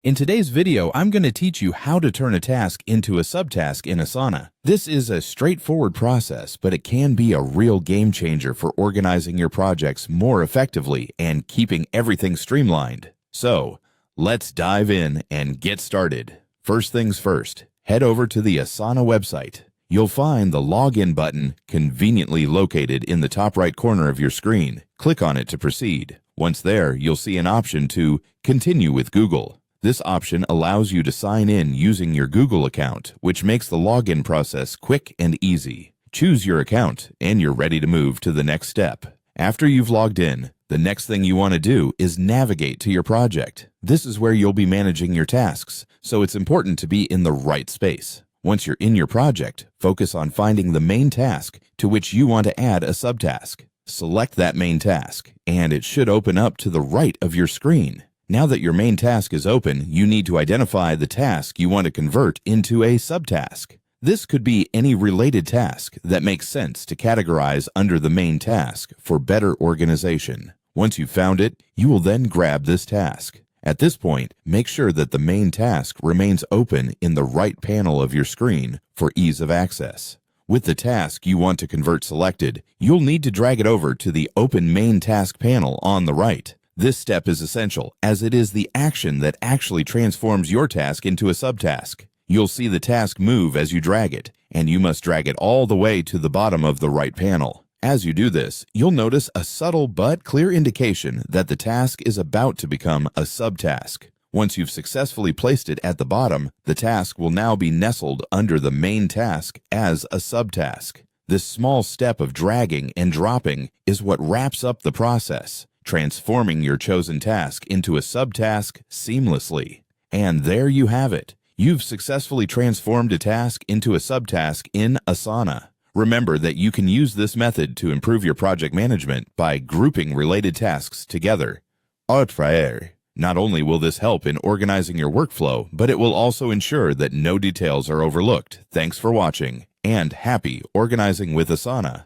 In today's video, I'm going to teach you how to turn a task into a subtask in Asana. This is a straightforward process, but it can be a real game changer for organizing your projects more effectively and keeping everything streamlined. So, let's dive in and get started. First things first, head over to the Asana website. You'll find the Login button conveniently located in the top right corner of your screen. Click on it to proceed. Once there, you'll see an option to Continue with Google. This option allows you to sign in using your Google account, which makes the login process quick and easy. Choose your account, and you're ready to move to the next step. After you've logged in, the next thing you want to do is navigate to your project. This is where you'll be managing your tasks, so it's important to be in the right space. Once you're in your project, focus on finding the main task to which you want to add a subtask. Select that main task, and it should open up to the right of your screen. Now that your main task is open, you need to identify the task you want to convert into a subtask. This could be any related task that makes sense to categorize under the main task for better organization. Once you've found it, you will then grab this task. At this point, make sure that the main task remains open in the right panel of your screen for ease of access. With the task you want to convert selected, you'll need to drag it over to the Open Main Task panel on the right. This step is essential, as it is the action that actually transforms your task into a subtask. You'll see the task move as you drag it, and you must drag it all the way to the bottom of the right panel. As you do this, you'll notice a subtle but clear indication that the task is about to become a subtask. Once you've successfully placed it at the bottom, the task will now be nestled under the main task as a subtask. This small step of dragging and dropping is what wraps up the process, transforming your chosen task into a subtask seamlessly. And there you have it. You've successfully transformed a task into a subtask in Asana. Remember that you can use this method to improve your project management by grouping related tasks together. Not only will this help in organizing your workflow, but it will also ensure that no details are overlooked. Thanks for watching, and happy organizing with Asana.